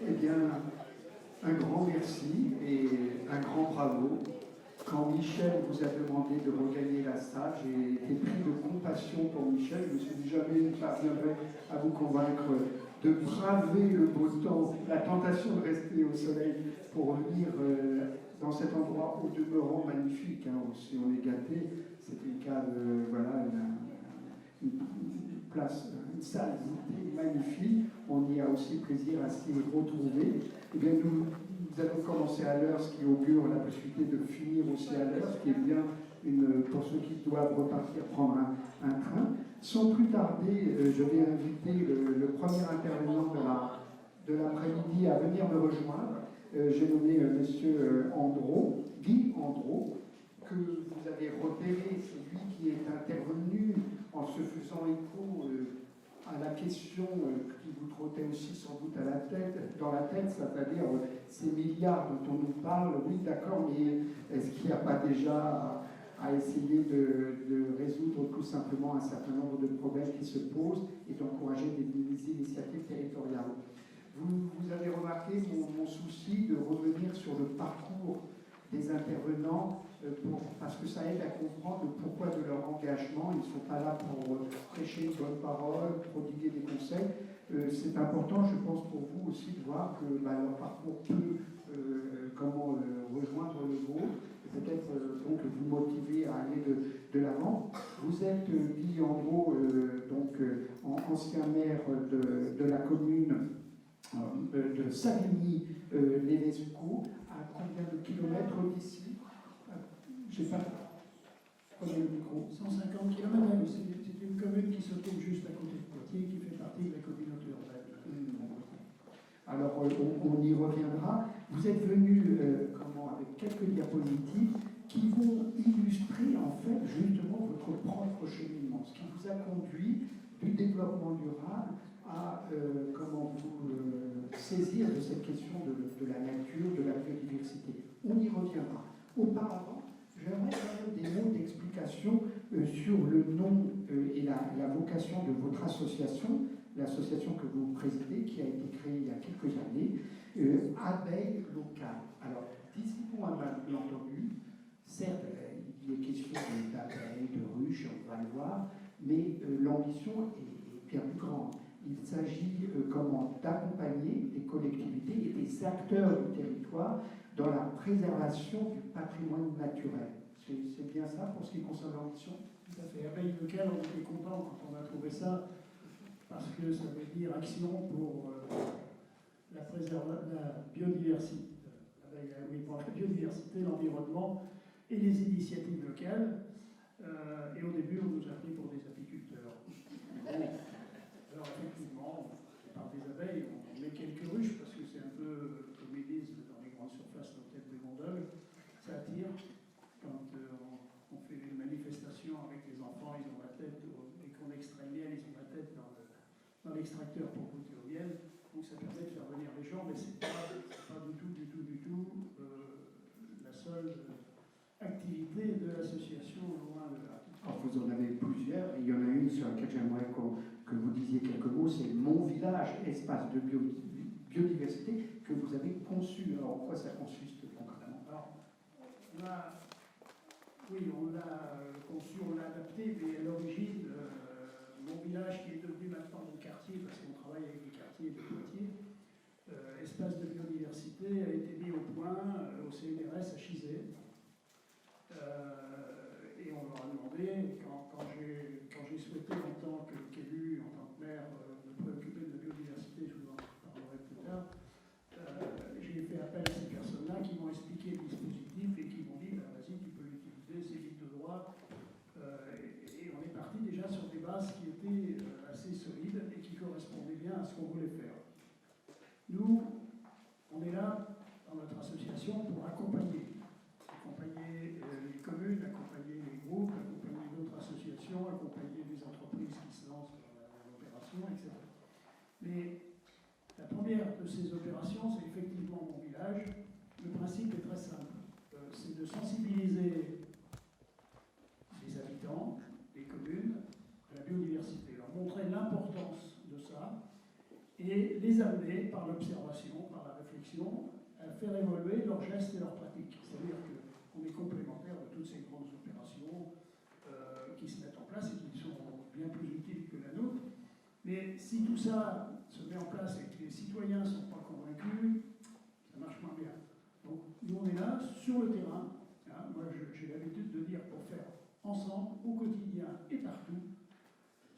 Eh bien, un grand merci et un grand bravo. Quand Michel vous a demandé de regagner la salle, j'ai été pris de compassion pour Michel. Je me suis dit jamais je parviendrai à vous convaincre de braver le beau temps, la tentation de rester au soleil pour venir dans cet endroit au demeurant magnifique. Hein, si on est gâté, c'est le cas de voilà, une place, une salle magnifique. On y a aussi plaisir à s'y retrouver. Eh bien, nous allons commencer à l'heure, ce qui augure la possibilité de finir aussi à l'heure, ce qui est bien pour ceux qui doivent repartir prendre un train. Sans plus tarder, je vais inviter le premier intervenant de l'après-midi à venir me rejoindre. J'ai nommé M. Andro, Guy Andro, que vous avez repéré, c'est lui qui est intervenu en se faisant écho à la question qui vous trottait aussi sans doute dans la tête, c'est-à-dire ces milliards dont on nous parle. Oui, d'accord, mais est-ce qu'il n'y a pas déjà à essayer de résoudre tout simplement un certain nombre de problèmes qui se posent et d'encourager des initiatives territoriales? Vous avez remarqué mon souci de revenir sur le parcours des intervenants parce que ça aide à comprendre le pourquoi de leur engagement. Ils ne sont pas là pour prêcher une bonne parole, prodiguer des conseils. C'est important, je pense, pour vous aussi de voir que leur parcours peut rejoindre le vôtre, et peut-être donc vous motiver à aller de l'avant. Vous êtes, Guy Andro, ancien maire de la commune de Savigny-les-Vescoux, à combien de kilomètres d'ici? Je ne sais pas. Prenez le micro. 150 km, c'est une commune qui se trouve juste à côté de Poitiers, qui fait partie de la communauté urbaine. Alors, on y reviendra. Vous êtes venu avec quelques diapositives qui vont illustrer, en fait, justement votre propre cheminement, ce qui vous a conduit du développement durable à saisir de cette question de la nature, de la biodiversité. On y reviendra. Auparavant, j'aimerais quand même des mots d'explication sur le nom et la vocation de votre association, l'association que vous présidez, qui a été créée il y a quelques années, Abeilles locales. Alors, dites-nous un malentendu, certes, il est question d'abeilles, de ruches, on va le voir, mais l'ambition est bien plus grande. Il s'agit d'accompagner des collectivités et des acteurs du territoire dans la préservation du patrimoine naturel. C'est bien ça pour ce qui concerne l'ambition? Tout à fait. Abeilles locales, on était content quand on a trouvé ça, parce que ça veut dire action pour la biodiversité, pour la biodiversité, l'environnement et les initiatives locales. Et au début, on nous a pris pour des apiculteurs. Alors effectivement, on parle des abeilles, on met quelques ruches parce que c'est un peu comme ils disent dans les grandes surfaces, nos têtes de gondole, ça attire. Quand on fait une manifestation avec les enfants, ils ont la tête, et qu'on extrait le miel, ils ont la tête dans l'extracteur pour goûter au miel. Donc ça permet de faire venir les gens, mais c'est pas du tout la seule activité de l'association, loin de là. Alors vous en avez plusieurs, et il y en a une sur laquelle j'aimerais que vous disiez quelques mots, c'est Mon Village, espace de biodiversité que vous avez conçu. Alors en quoi ça consiste concrètement? Alors, on l'a conçu, on l'a adapté, mais à l'origine, Mon Village, qui est devenu maintenant mon quartier, parce qu'on travaille avec les quartiers de Poitiers, espace de biodiversité, a été mis au point au CNRS à Chizé. Et on leur a demandé, quand j'ai souhaité en tant qu'élu, en tant que maire, me préoccuper de la biodiversité, je vous en parlerai plus tard, j'ai fait appel à ces personnes-là qui m'ont expliqué le dispositif et qui m'ont dit, vas-y, tu peux l'utiliser, c'est libre de droit. Et on est parti déjà sur des bases qui étaient assez solides et qui correspondaient bien à ce qu'on voulait faire. Nous, on est là, dans notre association, pour accompagner les communes, accompagner les groupes, accompagner d'autres associations, accompagner les entreprises qui se lancent dans l'opération, etc. Mais la première de ces opérations, c'est effectivement Mon Village. Le principe est très simple. C'est de sensibiliser les habitants, les communes, à la biodiversité, leur montrer l'importance de ça et les amener par l'observation, action, à faire évoluer leurs gestes et leurs pratiques. C'est-à-dire qu'on est complémentaires de toutes ces grandes opérations qui se mettent en place et qui sont bien plus utiles que la nôtre. Mais si tout ça se met en place et que les citoyens ne sont pas convaincus, ça marche moins bien. Donc nous on est là, sur le terrain. Hein, moi j'ai l'habitude de dire pour faire ensemble, au quotidien et partout,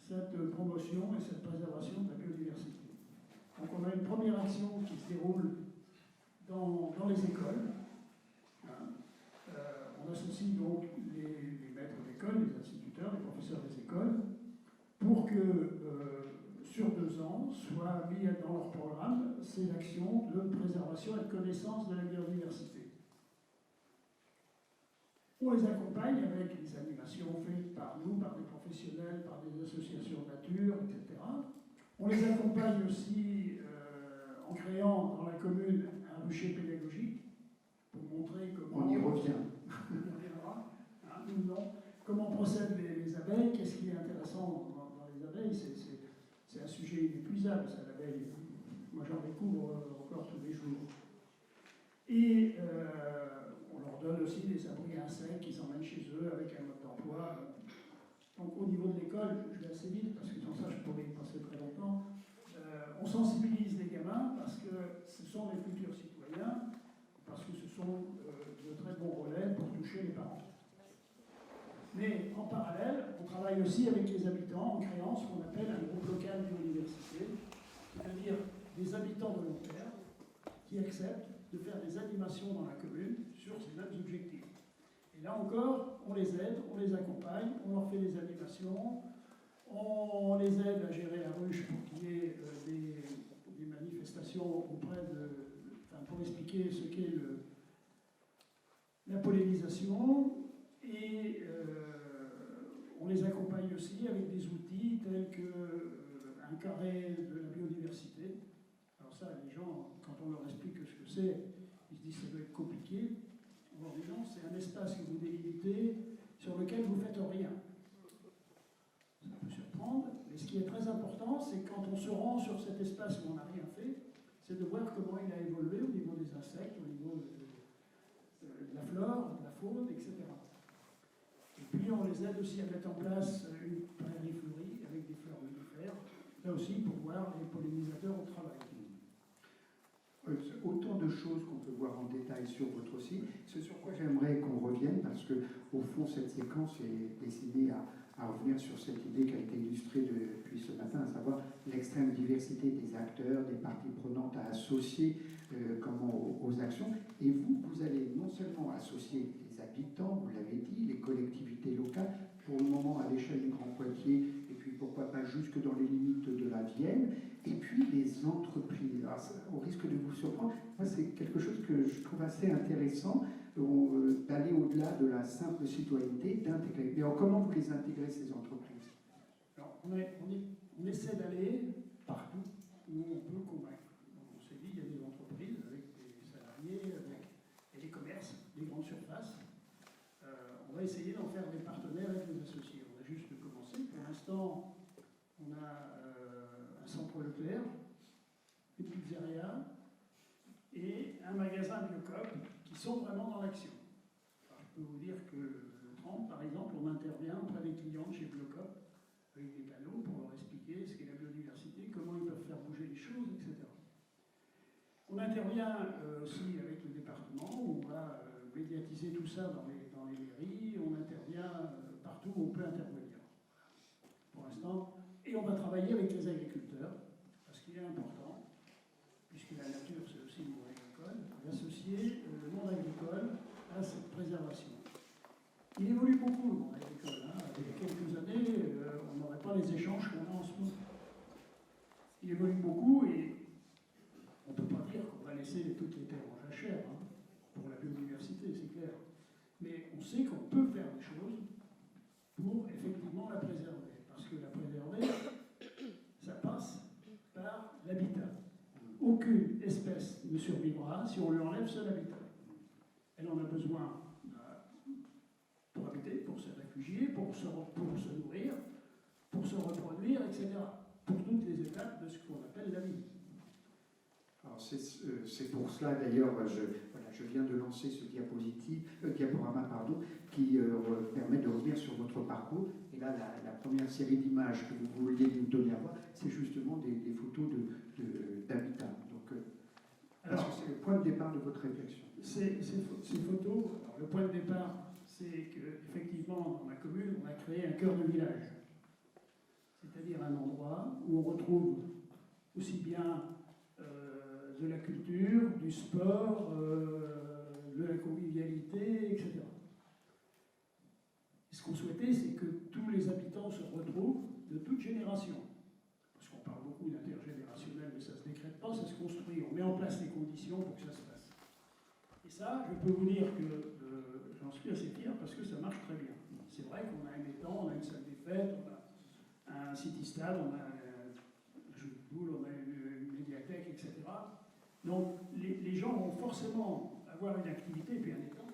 cette promotion et cette préservation de la biodiversité. Donc on a une première action qui se déroule dans les écoles. Hein. On associe donc les maîtres d'école, les instituteurs, les professeurs des écoles, pour que sur 2 ans soient mis dans leur programme ces actions de préservation et de connaissance de la biodiversité. On les accompagne avec des animations faites par nous, par des professionnels, par des associations de nature, etc. On les accompagne aussi en créant dans la commune un rucher pédagogique pour montrer comment... On y revient. On y reviendra, hein, nous non. Comment procèdent les abeilles, qu'est-ce qui est intéressant dans les abeilles, c'est un sujet inépuisable, ça, l'abeille. Moi j'en découvre encore tous les jours. Et on leur donne aussi des abris à insectes qu'ils emmènent chez eux avec un mode d'emploi. Donc au niveau de l'école, je vais assez vite parce que sans ça je pourrais y passer très longtemps, on sensibilise les gamins parce que ce sont les futurs citoyens, parce que ce sont de très bons relais pour toucher les parents. Mais en parallèle, on travaille aussi avec les habitants en créant ce qu'on appelle un groupe local biodiversité, c'est-à-dire des habitants volontaires qui acceptent de faire des animations dans la commune sur ces mêmes objectifs. Et là encore, on les aide, on les accompagne, on leur fait des animations, on les aide à gérer la ruche pour qu'il y ait des manifestations auprès pour expliquer ce qu'est la pollinisation. Et on les accompagne aussi avec des outils tels qu'un carré de la biodiversité. Alors ça, les gens, quand on leur explique ce que c'est, ils se disent que ça doit être compliqué. On leur dit non, c'est un espace que vous délimitez sur lequel vous ne faites rien. Ça peut surprendre, mais ce qui est très important, c'est quand on se rend sur cet espace où on n'a rien fait, c'est de voir comment il a évolué au niveau des insectes, au niveau de la flore, de la faune, etc. Et puis on les aide aussi à mettre en place une prairie fleurie avec des fleurs mellifères, là aussi pour voir les pollinisateurs au travail. Autant de choses qu'on peut voir en détail sur votre site. Ce sur quoi j'aimerais qu'on revienne, parce que au fond cette séquence est destinée à revenir sur cette idée qui a été illustrée depuis ce matin, à savoir l'extrême diversité des acteurs, des parties prenantes à associer aux actions. Et vous allez non seulement associer les habitants, vous l'avez dit, les collectivités locales, pour le moment à l'échelle du Grand Poitiers, et puis pourquoi pas jusque dans les limites de la Vienne, et puis les entreprises. Alors, ça, au risque de vous surprendre, moi c'est quelque chose que je trouve assez intéressant, d'aller au-delà de la simple citoyenneté, d'intégrer. Mais alors, comment vous les intégrez, ces entreprises? Alors, on essaie d'aller partout où on peut convaincre. Donc, on s'est dit, il y a des entreprises avec des salariés, et des commerces, des grandes surfaces. On va essayer d'en faire des partenaires avec les associés. On a juste commencé. Pour l'instant, on a un centre Leclerc, une pizzeria et un magasin Biocoop qui sont vraiment dans l'action. Je peux vous dire que le 30, par exemple, on intervient auprès des clients de chez Biocoop avec des panneaux pour leur expliquer ce qu'est la biodiversité, comment ils peuvent faire bouger les choses, etc. On intervient aussi avec le département, où on va médiatiser tout ça dans les mairies, on intervient partout où on peut intervenir. Pour l'instant, et on va travailler avec les agriculteurs, parce qu'il est important, puisque la nature c'est aussi le monde agricole, d'associer le monde agricole à cette préservation. Il évolue beaucoup le monde agricole. Hein. Il y a quelques années, on n'aurait pas les échanges qu'on a en ce moment. Il évolue beaucoup et on ne peut pas dire qu'on va laisser toutes les terres en jachère hein, pour la biodiversité, c'est clair. Mais on sait qu'on peut faire des choses pour effectivement la préserver. Parce que la préserver, ça passe par l'habitat. Aucune espèce ne survivra si on lui enlève son habitat. Elle en a besoin pour habiter, pour se réfugier, pour se nourrir, pour se reproduire, etc. Pour toutes les étapes de ce qu'on appelle la vie. Alors, Alors c'est pour cela d'ailleurs, je viens de lancer ce diaporama qui permet de revenir sur votre parcours. Et là, la première série d'images que vous vouliez nous donner à voir, c'est justement des photos d'habitat. Donc, parce que c'est le point de départ de votre réflexion. Ces photos, alors, le point de départ, c'est qu'effectivement, dans ma commune, on a créé un cœur de village. C'est-à-dire un endroit où on retrouve aussi bien de la culture, du sport, de la convivialité, etc. Et ce qu'on souhaitait, c'est que tous les habitants se retrouvent de toute génération. Parce qu'on parle beaucoup d'intergénérationnel, mais ça ne se décrète pas, ça se construit. On met en place les conditions pour que ça se fasse. Et ça, je peux vous dire que j'en suis assez fier parce que ça marche très bien. C'est vrai qu'on a un étang, on a une salle des fêtes, on a un city-stade, on a un jeu de boules, on a une médiathèque, etc. Donc les gens vont forcément avoir une activité et puis un étang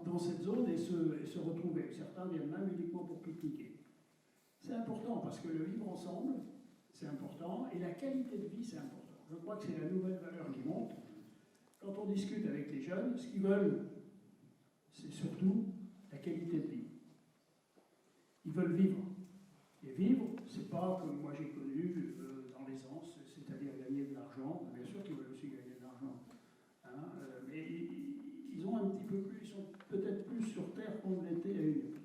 dans cette zone et se retrouver. Certains viennent même uniquement pour pique-niquer. C'est important parce que le vivre ensemble, c'est important et la qualité de vie, c'est important. Je crois que c'est la nouvelle valeur qui monte. Quand on discute avec les jeunes, ce qu'ils veulent, c'est surtout la qualité de vie. Ils veulent vivre. Et vivre, c'est pas comme moi j'ai connu dans l'aisance, c'est-à-dire gagner de l'argent. Bien sûr qu'ils veulent aussi gagner de l'argent. Hein, mais ils ont un petit peu plus, ils sont peut-être plus sur terre qu'on l'était à une époque.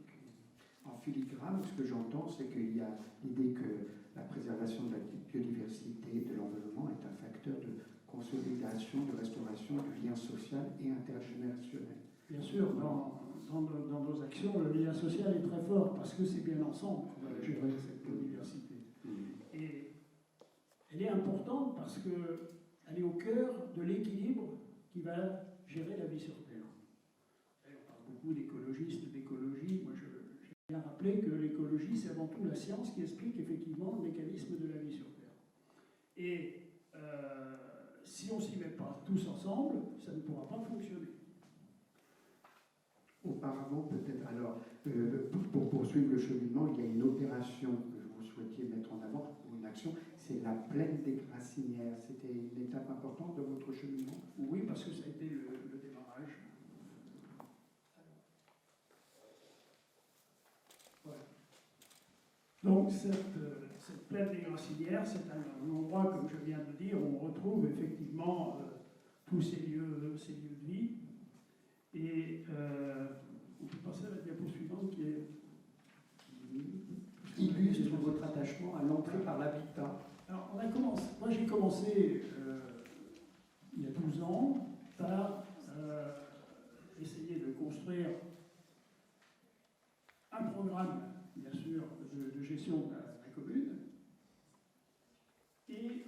En filigrane, ce que j'entends, c'est qu'il y a l'idée que la préservation de la biodiversité, de l'environnement est un facteur de consolidation, de restauration du lien social et intergénérationnel. Bien sûr, dans nos actions, le lien social est très fort parce que c'est bien ensemble qu'on va gérer cette biodiversité. Et elle est importante parce qu'elle est au cœur de l'équilibre qui va gérer la vie sur Terre. Et on parle beaucoup d'écologistes, d'écologie. Moi, j'ai bien rappelé que l'écologie, c'est avant tout la science qui explique effectivement le mécanisme de la vie sur Terre. Et si on ne s'y met pas tous ensemble, ça ne pourra pas fonctionner. Auparavant, peut-être, alors, pour poursuivre le cheminement, il y a une opération que vous souhaitiez mettre en avant, ou une action, c'est la plaine des Gracinières. C'était une étape importante de votre cheminement? Oui, parce que ça a été le démarrage. Voilà. Donc, cette plaine des Gracinières, c'est un endroit, comme je viens de dire, où on retrouve effectivement tous ces lieux de vie. Et on peut passer à la diapo suivante qui illustre votre attachement à l'entrée par l'habitat. Alors, moi j'ai commencé il y a 12 ans par essayer de construire un programme, bien sûr, de gestion de la commune. Et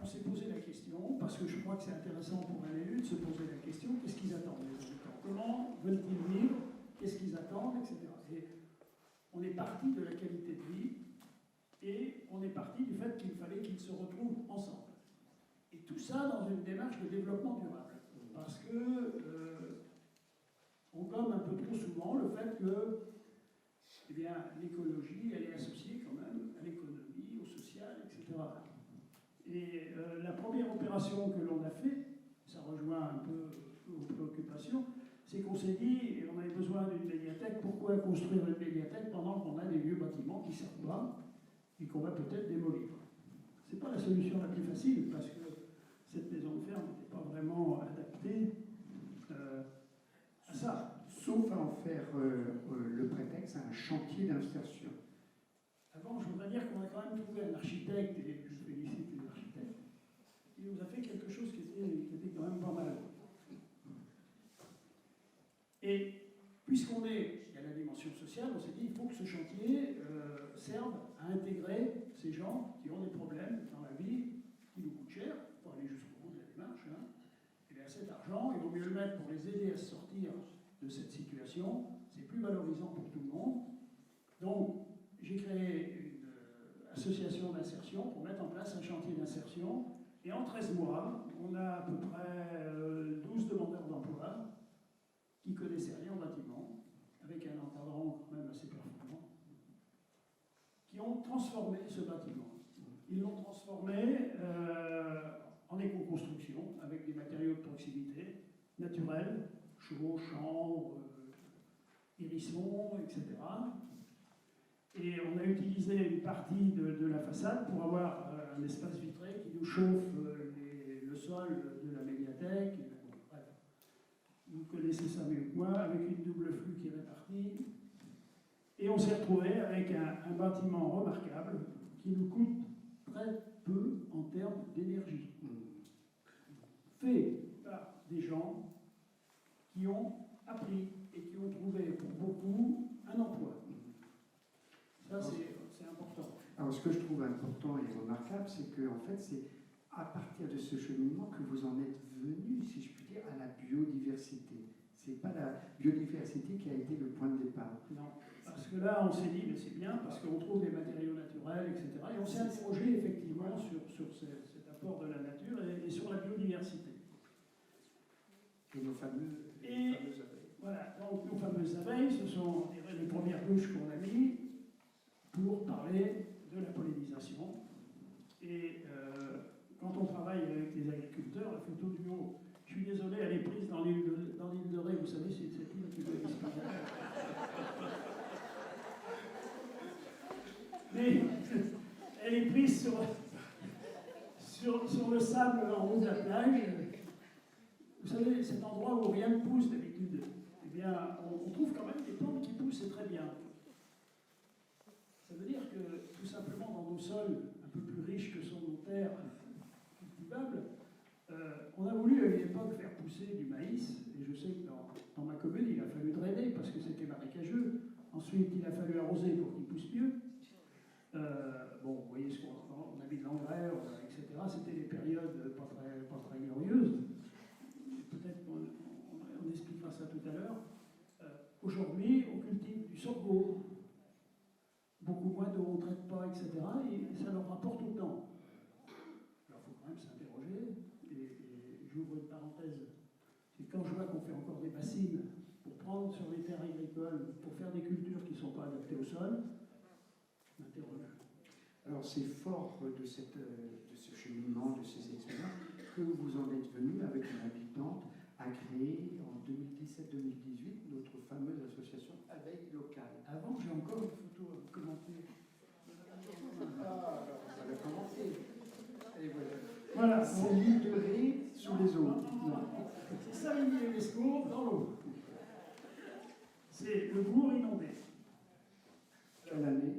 on s'est posé la question, parce que je crois que c'est intéressant pour un élu de se poser la question, qu'est-ce qu'ils attendent les habitants? Comment veulent-ils vivre? Qu'est-ce qu'ils attendent, etc. Et on est parti de la qualité de vie et on est parti du fait qu'il fallait qu'ils se retrouvent ensemble. Et tout ça dans une démarche de développement durable. Parce que on gomme un peu trop souvent le fait que eh bien, l'écologie, elle est associée quand même à l'économie, au social, etc. Et la première opération que l'on a fait, ça rejoint un peu aux préoccupations, c'est qu'on s'est dit, on avait besoin d'une médiathèque, pourquoi construire une médiathèque pendant qu'on a des vieux bâtiments qui ne servent pas et qu'on va peut-être démolir? Ce n'est pas la solution la plus facile, parce que cette maison de ferme n'était pas vraiment adaptée à ça. Sauf à en faire le prétexte à un chantier d'insertion. Avant, je voudrais dire qu'on a quand même trouvé un architecte, et je félicite les architectes, qui nous a fait quelque chose qui était quand même pas mal. Et puisqu'on est à la dimension sociale, on s'est dit il faut que ce chantier serve à intégrer ces gens qui ont des problèmes dans la vie, qui nous coûtent cher, pour aller jusqu'au bout de la démarche. Hein. Et bien cet argent, il vaut mieux le mettre pour les aider à sortir de cette situation. C'est plus valorisant pour tout le monde. Donc, j'ai créé une association d'insertion pour mettre en place un chantier d'insertion. Et en 13 mois, on a à peu près 12 demandeurs d'emploi qui ne connaissaient rien au bâtiment, avec un encadrement quand même assez performant, qui ont transformé ce bâtiment. Ils l'ont transformé en éco-construction avec des matériaux de proximité, naturels, chaux, champs, hérissons, etc. Et on a utilisé une partie de la façade pour avoir un espace vitré qui nous chauffe le sol de la médiathèque. Bref, vous connaissez ça mieux que moi, avec une double flux qui est répartie. Et on s'est retrouvé avec un bâtiment remarquable qui nous coûte très peu en termes d'énergie. Fait par des gens qui ont appris et qui ont trouvé pour beaucoup un emploi. Ça, c'est important. Alors, ce que je trouve important et remarquable, c'est que en fait, c'est à partir de ce cheminement que vous en êtes venu, si je puis dire, à la biodiversité. C'est pas la biodiversité qui a été le point de départ. Non, parce que là, on s'est dit, mais c'est bien, parce qu'on trouve des matériaux naturels, etc. Et on s'est interrogé effectivement sur cet apport de la nature et sur la biodiversité. Et nos fameuses abeilles. Voilà, donc nos fameuses abeilles, ce sont les premières ruches qu'on a mis pour parler de la pollinisation. Et quand on travaille avec les agriculteurs, la photo du haut, je suis désolé, elle est prise dans l'île de Ré, vous savez, c'est cette île qui doit disparaître. Mais elle est prise sur le sable en haut de la plage. Vous savez, cet endroit où rien ne pousse d'habitude, eh bien, on trouve quand même des plantes qui poussent, c'est très bien. Ça veut dire que, tout simplement, dans nos sols un peu plus riches que sont nos terres cultivables, on a voulu à une époque faire pousser du maïs, et je sais que dans ma commune, il a fallu drainer parce que c'était marécageux. Ensuite, il a fallu arroser pour qu'il pousse mieux. Bon, vous voyez ce qu'on a mis de l'engrais, etc. C'était des périodes pas très glorieuses. Peut-être qu'on expliquera ça tout à l'heure. Aujourd'hui, on cultive du sorgho. Beaucoup moins d'eau, on ne traite pas, etc. Et ça leur rapporte autant. Alors, il faut quand même s'interroger. Et j'ouvre une parenthèse. C'est quand je vois qu'on fait encore des bassines pour prendre sur les terres agricoles, pour faire des cultures qui ne sont pas adaptées au sol, je m'interroge. Alors, c'est fort de ce cheminement, de ces expériences, que vous en êtes venu avec une habitante à créer en 2017-2018 notre fameuse association Abeilles Locales. Avant, j'ai encore une photo à vous commenter. Ah, alors, ça va commencer. Et voilà. Voilà. C'est l'île de Ré sous les eaux. C'est ça l'île UNESCO dans l'eau. C'est le bourg inondé. Quelle année?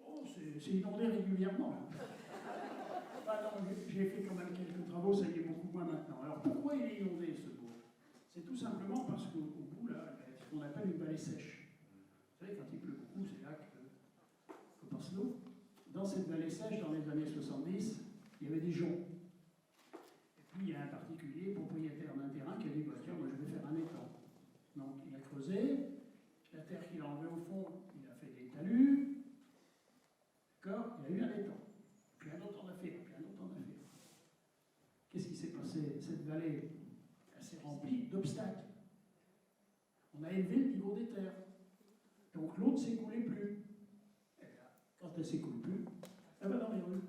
Oh, c'est inondé régulièrement. Ah non, j'ai fait quand même quelques travaux, ça y est beaucoup moins maintenant. Alors pourquoi il est inondé ce bourg? C'est tout simplement parce qu'au bout, là, il y a ce qu'on appelle une vallée sèche. Vous savez, quand il pleut beaucoup, c'est là que passe l'eau. Dans cette vallée sèche, dans les années 70, il y avait des joncs. Et puis il y a un particulier, propriétaire d'un terrain, qui a dit bah, tiens, moi je vais faire un étang. Donc il a creusé, la terre qu'il a enlevée au fond, il a fait des talus. D'accord? Il y a eu un étang. Puis un autre en a fait, puis un autre en a fait. Qu'est-ce qui s'est passé? Cette vallée, elle s'est remplie d'obstacles. On a élevé le niveau des terres. Donc l'eau ne s'écoulait plus. Et là, quand elle ne s'écoule plus, elle va dans les rues.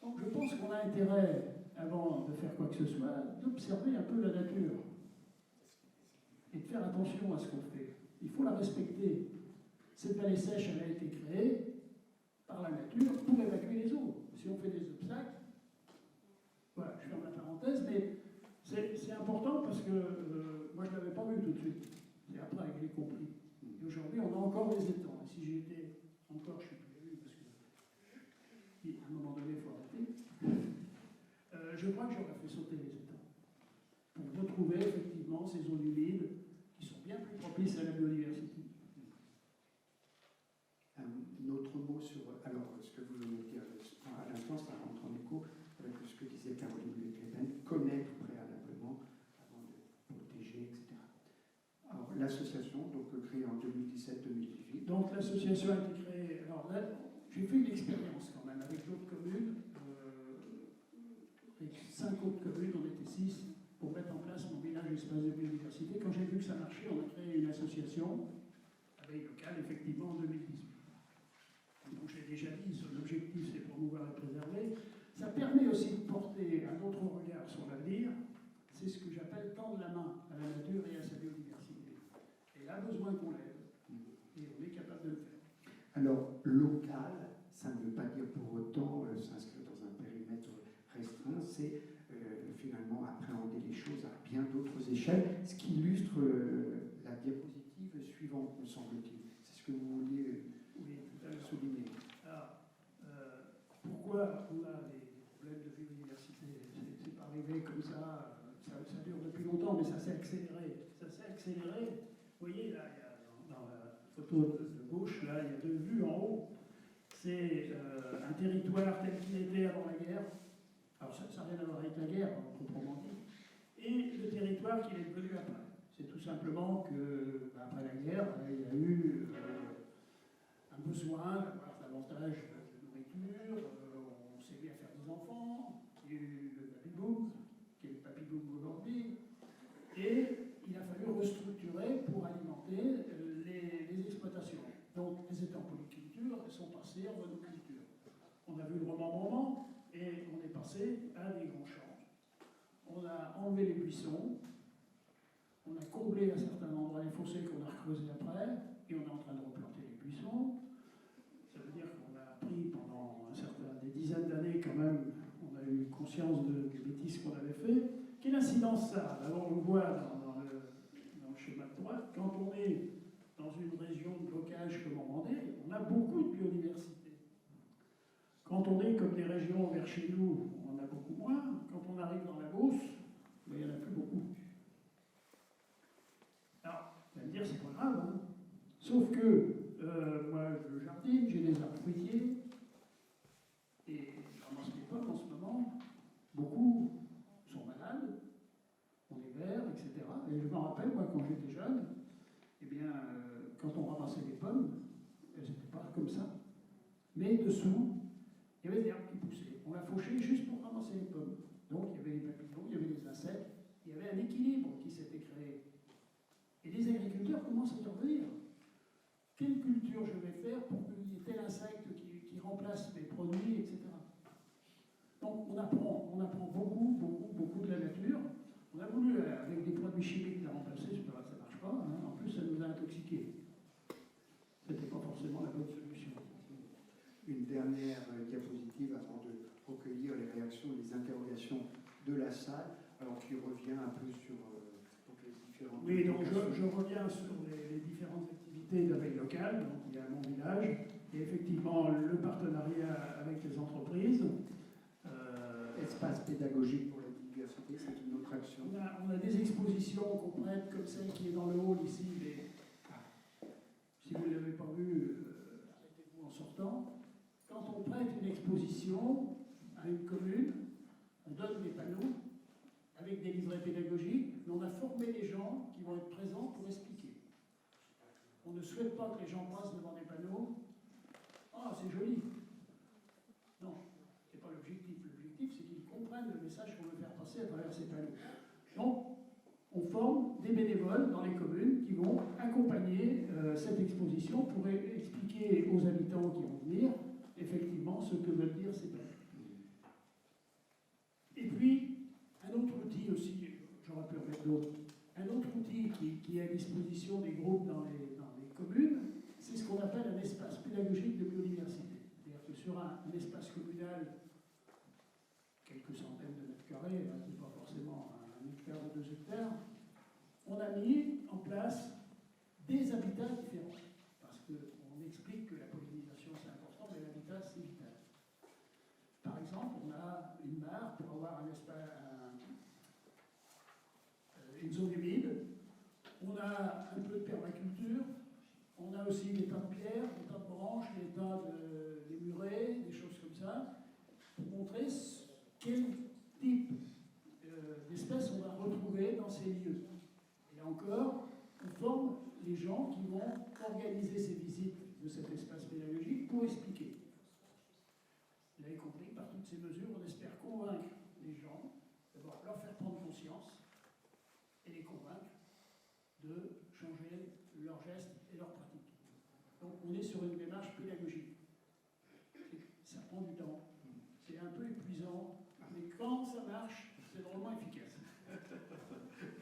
Donc je pense qu'on a intérêt, avant de faire quoi que ce soit, d'observer un peu la nature. Et de faire attention à ce qu'on fait. Il faut la respecter. Cette vallée sèche, elle a été créée par la nature pour évacuer les eaux. Si on fait des obstacles, voilà, je ferme la parenthèse, mais c'est important parce que moi je ne l'avais pas vu tout de suite. C'est après que j'ai compris. Et aujourd'hui, on a encore des étangs. Et si j'étais encore, je ne suis plus vu parce qu'à un moment donné, il faut arrêter. Je crois que j'aurais fait sauter les étangs pour retrouver effectivement ces zones humides qui sont bien plus propices à la biodiversité. Un autre mot sur. Alors, ce que vous venez de dire à l'instant, ça rentre en écho avec ce que disait Caroline Lecléven, connaître préalablement avant de protéger, etc. Alors, l'association, donc créée en 2017-2018. Donc, l'association a été créée. Alors là, j'ai fait une expérience quand même avec d'autres communes. Avec 5 autres communes, on était 6, pour mettre en place mon village espace de biodiversité. Quand j'ai vu que ça marchait, on a créé une association, Abeilles Locales, effectivement, en 2018. dont j'ai déjà dit, l'objectif c'est promouvoir et préserver, ça permet aussi de porter un autre regard sur l'avenir. C'est ce que j'appelle tendre la main à la nature et à sa biodiversité. Et elle a besoin qu'on l'aide, et on est capable de le faire. Alors, local, ça ne veut pas dire pour autant s'inscrire dans un périmètre restreint, c'est finalement appréhender les choses à bien d'autres échelles, ce qui illustre la diapositive suivante, me semble-t-il. C'est ce que vous vouliez souligner. Alors, pourquoi on a des problèmes de biodiversité? C'est pas arrivé comme ça, ça dure depuis longtemps, mais ça s'est accéléré. Ça s'est accéléré. Vous voyez, là, dans la photo de gauche, là, il y a deux vues en haut. C'est un territoire tel qu'il était avant la guerre. Alors, ça n'a rien à voir avec la guerre, proprement dit. Et le territoire qu'il est devenu après. C'est tout simplement que, après la guerre, il y a eu un besoin d'avoir davantage de nourriture, on s'est mis à faire des enfants, il y a eu le baby-boom, qui est le baby-boom aujourd'hui, et il a fallu restructurer pour alimenter les exploitations. Donc, elles étaient en polyculture, elles sont passées en monoculture. On a vu le remembrement, et on est passé à des grands champs. On a enlevé les buissons, on a comblé à certains endroits les fossés qu'on a recreusés après, et on est en train de replanter les buissons. Ça veut dire qu'on a appris pendant des dizaines d'années quand même, on a eu conscience des bêtises qu'on avait fait. Quelle incidence ça a? Alors on le voit dans le schéma de droite, quand on est dans une région de blocage comme en Vendée, on a beaucoup de biodiversité. Quand on est comme des régions vers chez nous, on en a beaucoup moins. Quand on arrive dans la Beauce, il n'y en a plus beaucoup. Alors, vous allez me dire, c'est pas grave, hein. Sauf que moi, je jardine, j'ai des arbres fruitiers, et je ramasse les pommes en ce moment. Beaucoup sont malades, ont des vers, etc. Et je me rappelle, moi, quand j'étais jeune, eh bien, quand on ramassait les pommes, elles n'étaient pas comme ça. Mais dessous, il y avait des arbres qui poussaient. On l'a fauché juste pour ramasser les pommes. Donc, il y avait les papillons, il y avait les insectes, il y avait un équilibre qui s'était créé. Et les agriculteurs commencent à y revenir. Quelle culture je vais faire pour qu'il y ait tel insecte qui remplace mes produits, etc. Donc, on apprend beaucoup de la nature. On a voulu, avec des produits chimiques, la remplacer, c'est pas, ça ne marche pas. Hein. En plus, ça nous a intoxiqués. C'était pas forcément la bonne solution. Une dernière diapositive avant de recueillir les réactions, les interrogations de la salle, alors qui revient un peu sur les différentes... Oui, donc je reviens sur les différentes activités d'abeilles locales. Donc il y a mon village, et effectivement le partenariat avec les entreprises. Espace pédagogique pour la biodiversité, c'est une autre action. On a des expositions qu'on prête, comme celle qui est dans le hall ici, mais si vous ne l'avez pas vue, arrêtez-vous en sortant. Quand on prête une exposition à une commune, on donne des panneaux avec des livrets pédagogiques, mais on a formé les gens qui vont être présents pour expliquer. On ne souhaite pas que les gens passent devant des panneaux. Ah, c'est joli. Non, ce n'est pas l'objectif. L'objectif, c'est qu'ils comprennent le message qu'on veut faire passer à travers ces panneaux. Donc, on forme des bénévoles dans les communes qui vont accompagner cette exposition pour expliquer aux habitants qui vont venir effectivement ce que veulent dire ces panneaux. Et puis, un autre outil aussi, j'aurais pu en mettre d'autres, un autre outil qui est à disposition des groupes dans les communes, c'est ce qu'on appelle un espace pédagogique de biodiversité. C'est-à-dire que sur un espace communal, quelques centaines de mètres carrés, hein, c'est pas forcément un hectare ou 2 hectares, on a mis en place des habitats différents. Parce qu'on explique que la pollinisation c'est important, mais l'habitat c'est vital. Par exemple, on a une mare pour avoir un espace, une zone humide. On a un peu de permaculture. On a aussi des tas de pierres, des tas de branches, des murets, des choses comme ça, pour montrer quel type d'espèces on va retrouver dans ces lieux. Et là encore, on forme les gens qui vont organiser ces visites de cet espace pédagogique pour expliquer. Vous avez compris, par toutes ces mesures, on espère convaincre les gens, d'abord leur faire prendre conscience et les convaincre de changer leurs gestes et leurs pratiques. Donc on est sur une démarche pédagogique. prend du temps. C'est un peu épuisant, mais quand ça marche, c'est drôlement efficace.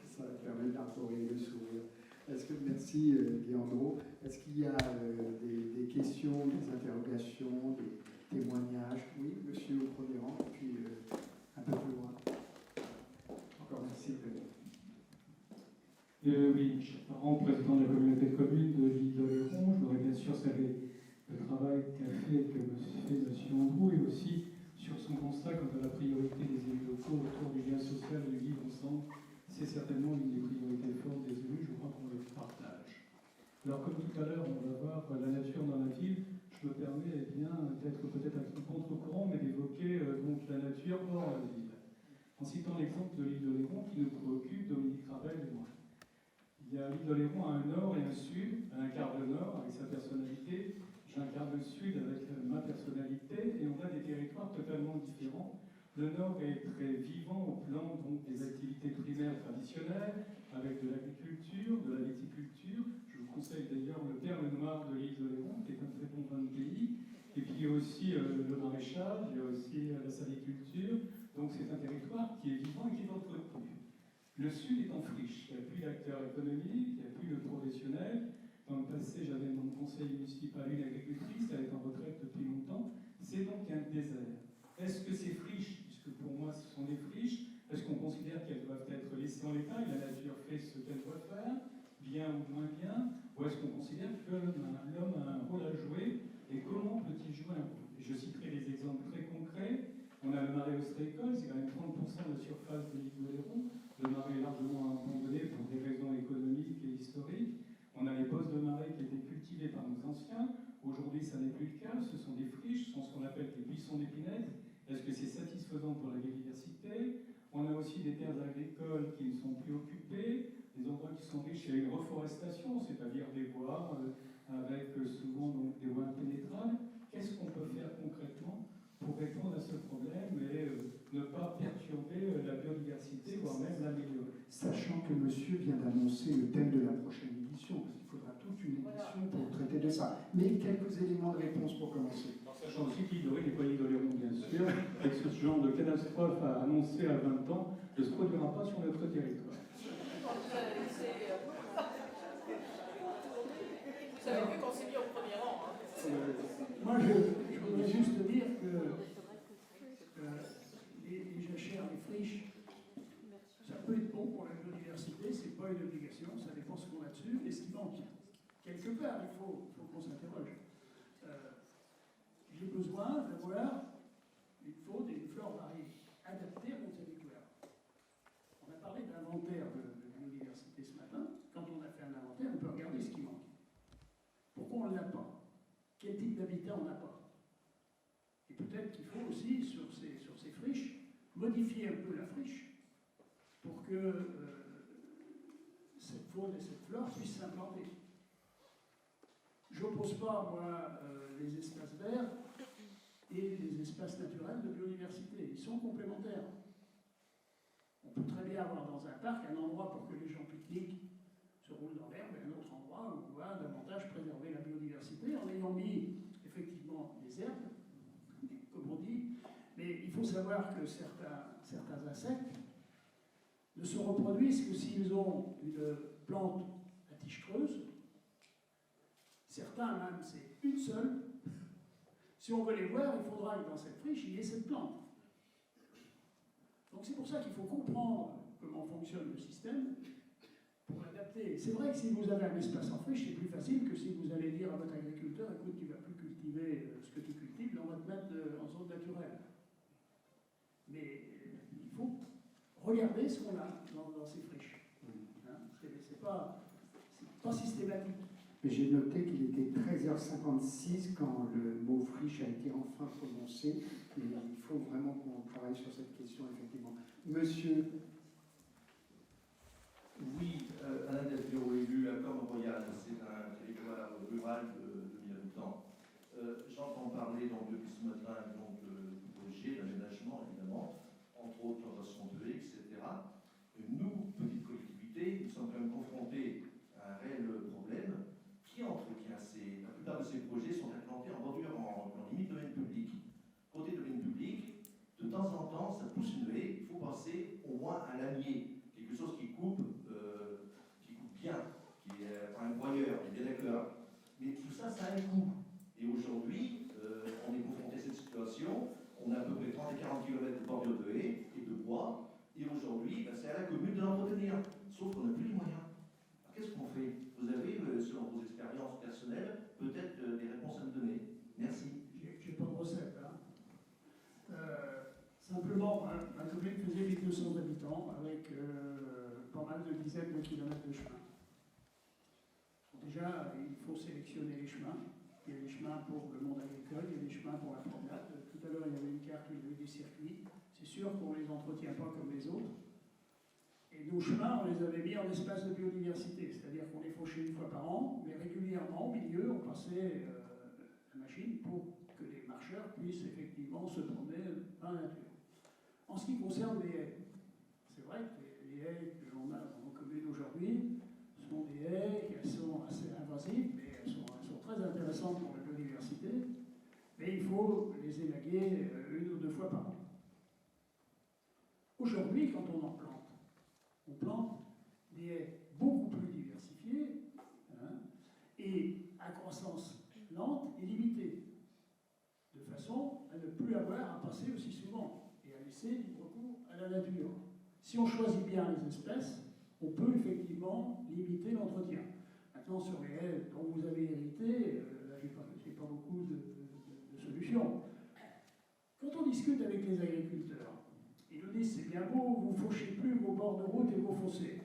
Ça permet d'arborer le sourire. Merci Leandro. Est-ce qu'il y a des questions, des interrogations, des témoignages? Oui, monsieur au premier rang, puis un peu plus loin. Encore merci. Oui, Michel Parent, président de la communauté de communes de l'île d'Oléron. Je voudrais bien sûr saluer le travail qu'a fait M. Androu et aussi sur son constat quant à la priorité des élus locaux autour du lien social et du vivre ensemble. C'est certainement une des priorités fortes des élus, je crois qu'on le partage. Alors comme tout à l'heure, on va voir la nature dans la ville, je me permets d'être peut-être à contre-courant, mais d'évoquer donc la nature hors la ville. En citant l'exemple de l'île d'Oléron qui nous préoccupe, Dominique Ravel et moi. Il y a l'île d'Oléron à un nord et un sud, à un quart de nord avec sa personnalité, j'incarne le sud avec ma personnalité, et on a des territoires totalement différents. Le nord est très vivant au plan donc, des activités primaires traditionnelles, avec de l'agriculture, de la viticulture. Je vous conseille d'ailleurs le Perle Noir de l'île d'Oléron, qui est un très bon vin de pays. Et puis il y a aussi le maraîchage, il y a aussi la saliculture. Donc c'est un territoire qui est vivant et qui est entretenu. Le sud est en friche. Il n'y a plus d'acteurs économiques, il n'y a plus de professionnels. Dans le passé, j'avais dans le conseil municipal une agricultrice, elle est en retraite depuis longtemps. C'est donc un désert. Est-ce que ces friches, puisque pour moi ce sont des friches, est-ce qu'on considère qu'elles doivent être laissées en l'état et la nature fait ce qu'elle doit faire, bien ou moins bien, ou est-ce qu'on considère que l'homme a un rôle à jouer et comment peut-il jouer un rôle? Je citerai des exemples très concrets. On a le marais ostréicole, c'est quand même 30% de la surface de l'île d'Oléron. Le marais est largement abandonné pour des raisons économiques et historiques. On a les bosses de marais qui étaient cultivées par nos anciens. Aujourd'hui, ça n'est plus le cas. Ce sont des friches, ce sont ce qu'on appelle des buissons d'épinette. Est-ce que c'est satisfaisant pour la biodiversité? On a aussi des terres agricoles qui ne sont plus occupées, des endroits qui sont riches. Il y a une reforestation, c'est-à-dire des bois avec souvent donc, des voies impénétrables. Qu'est-ce qu'on peut faire concrètement pour répondre à ce problème et ne pas perturber la biodiversité, voire même l'améliorer? Sachant que monsieur vient d'annoncer le thème de la prochaine édition, parce qu'il faudra toute une édition pour traiter de ça. Mais quelques éléments de réponse pour commencer. En sachant aussi qu'il y aurait des poignées d'Oléron, bien sûr, et que ce genre de catastrophe annoncée à 20 ans ne se produira pas sur notre territoire. Vous savez mieux qu'on s'est mis au premier rang. Moi, je voudrais juste dire que les jachères, les friches, ça peut être bon pour la biodiversité, c'est pas une obligation, ça dépend ce qu'on a dessus, et ce qui manque. Quelque part, il faut qu'on s'interroge. J'ai besoin d'avoir une faune et une flore variée, adaptées à mon territoire. On a parlé d'inventaire de biodiversité ce matin. Quand on a fait un inventaire, on peut regarder ce qui manque. Pourquoi on ne l'a pas? Quel type d'habitat on n'a pas? Et peut-être qu'il faut aussi, sur ces friches, modifier un peu la friche pour que cette faune et cette flore puissent s'implanter. Je n'oppose pas, moi, les espaces verts et les espaces naturels de biodiversité. Ils sont complémentaires. On peut très bien avoir dans un parc un endroit pour que les gens pique-niquent, se roulent dans l'herbe, et un autre endroit où on va davantage préserver la biodiversité en ayant mis effectivement des herbes, comme on dit. Mais il faut savoir que certains insectes ne se reproduisent que s'ils ont une plante à tige creuse. Certains même, c'est une seule. Si on veut les voir, il faudra que dans cette friche, il y ait cette plante. Donc c'est pour ça qu'il faut comprendre comment fonctionne le système pour l'adapter. C'est vrai que si vous avez un espace en friche, c'est plus facile que si vous allez dire à votre agriculteur, écoute, tu ne vas plus cultiver ce que tu cultives, on va te mettre en zone naturelle. Mais il faut regarder ce qu'on a dans ces friches. Hein, c'est pas systématique. Mais j'ai noté qu'il était 13h56 quand le mot friche a été enfin prononcé. Et il faut vraiment qu'on travaille sur cette question, effectivement. Monsieur. Oui, Alain Delpiro, élu à Corne-Royale, c'est un territoire rural de 1000 habitants. J'entends parler donc, depuis ce matin du projet d'aménagement, évidemment, entre autres plantations de haies, etc. Nous, petites collectivités, nous sommes quand même confrontés à un réel problème. Qui entretient la plupart de ces projets sont implantés en bordure, en limite domaine public. ça a un coût. Et aujourd'hui, on est confronté à cette situation. On a à peu près 30 et 40 km de bordure de haies et de bois. Et aujourd'hui, c'est à la commune de l'entretenir. Sauf qu'on n'a plus les moyens. Alors, qu'est-ce qu'on fait? Vous avez, selon vos expériences personnelles, peut-être des réponses à me donner. Merci. J'ai pas de recette. Hein. Simplement, ma commune faisait 1200 habitants avec pas mal de dizaines de kilomètres de chemin. Déjà, il faut sélectionner les chemins. Il y a des chemins pour le monde agricole, il y a des chemins pour la promenade. Tout à l'heure, il y avait une carte où il y avait des circuits. C'est sûr qu'on ne les entretient pas comme les autres. Et nos chemins, on les avait mis en espace de biodiversité, c'est-à-dire qu'on les fauchait une fois par an, mais régulièrement, au milieu, on passait la machine pour que les marcheurs puissent effectivement se promener dans la nature. En ce qui concerne les haies, c'est vrai que les haies que l'on a dans nos communes aujourd'hui sont des haies qui sont assez invasives, mais elles sont très intéressantes pour la biodiversité, mais il faut les élaguer 1 ou 2 fois par an. Aujourd'hui, quand on plante des haies beaucoup plus diversifiées, hein, et à croissance lente et limitée, de façon à ne plus avoir à passer aussi souvent et à laisser libre cours à la nature. Si on choisit bien les espèces, on peut effectivement limiter l'entretien. Maintenant, sur les haies dont vous avez hérité, là, je n'ai pas beaucoup de solutions. Quand on discute avec les agriculteurs, ils nous disent c'est bien beau, vous ne fauchez plus vos bords de route et vos fossés.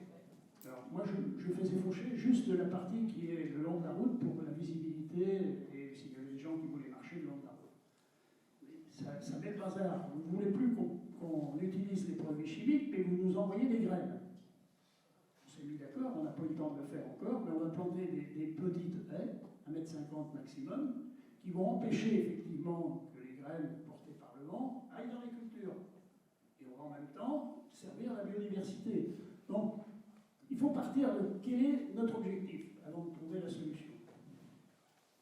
Alors, moi, je faisais faucher juste la partie qui est le long de la route pour la visibilité et s'il y avait des gens qui voulaient marcher le long de la route. Ça met le bazar. Vous ne voulez plus qu'on utilise les produits chimiques, mais vous nous envoyez des graines. On s'est mis d'accord, on n'a pas eu le temps de le faire encore, mais on va planter des petites haies, 1,50 m maximum, qui vont empêcher effectivement que les graines portées par le vent aillent dans les cultures. Et on va en même temps servir la biodiversité. Donc, il faut partir de quel est notre objectif avant de trouver la solution.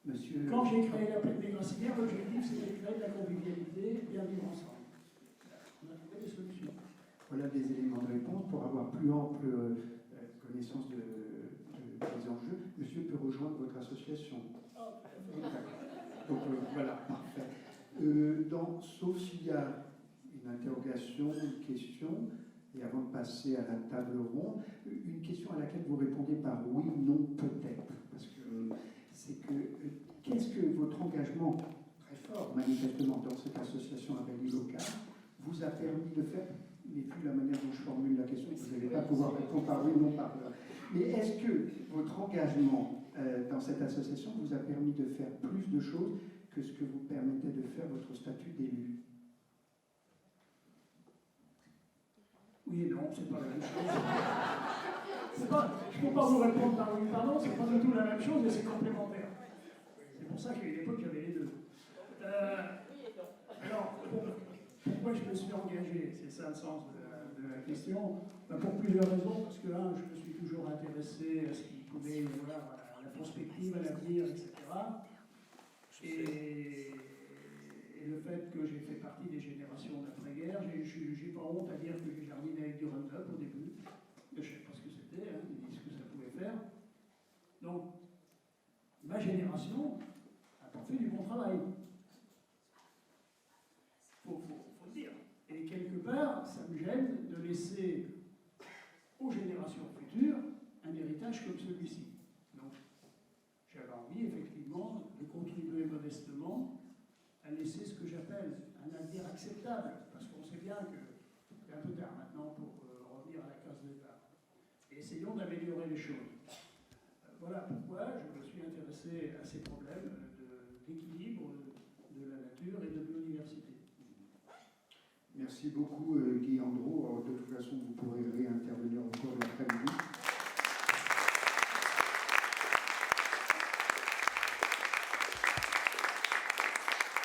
Monsieur... Quand j'ai créé la plaine des Grassinières, l'objectif c'était de créer de la convivialité, bien vivre ensemble. On a trouvé des solutions. Voilà des éléments de réponse pour avoir plus ample connaissance des enjeux. Monsieur peut rejoindre votre association. Donc voilà, parfait. Sauf s'il y a une interrogation, une question, et avant de passer à la table ronde, une question à laquelle vous répondez par oui, non, peut-être. Parce que c'est que, qu'est-ce que votre engagement très fort, manifestement, dans cette association Abeille locale, vous a permis de faire? Mais vu la manière dont je formule la question, vous n'allez pas pouvoir répondre par oui, non, par là. Mais est-ce que votre engagement dans cette association vous a permis de faire plus de choses que ce que vous permettait de faire votre statut d'élu? Oui et non, c'est pas la même chose. Je ne peux pas vous répondre par oui par non, c'est pas du tout la même chose et c'est complémentaire. C'est pour ça qu'à une époque, j'avais les deux. Alors, pourquoi je me suis engagé? C'est ça le sens de la question. Pour plusieurs raisons. Parce que, je me suis toujours intéressé à ce qu'il pouvait y avoir, à la prospective, à l'avenir, etc. Et le fait que j'ai fait partie des générations d'après-guerre, j'ai pas honte à dire que j'ai jardiné avec du Roundup au début. Je ne sais pas ce que c'était, ni ce que ça pouvait faire. Donc, ma génération a pas fait du bon travail. Faut le dire. Et quelque part, ça me gêne de laisser aux générations futures un héritage comme celui-ci. Donc, j'avais envie, effectivement, de contribuer modestement à laisser ce que j'appelle un avenir acceptable, parce qu'on sait bien que c'est un peu tard maintenant pour revenir à la case départ. Et essayons d'améliorer les choses. Voilà pourquoi je me suis intéressé à ces problèmes d'équilibre de la nature et de biodiversité. Merci beaucoup Guy Andrew. De toute façon, vous pourrez réintervenir encore l'après-midi.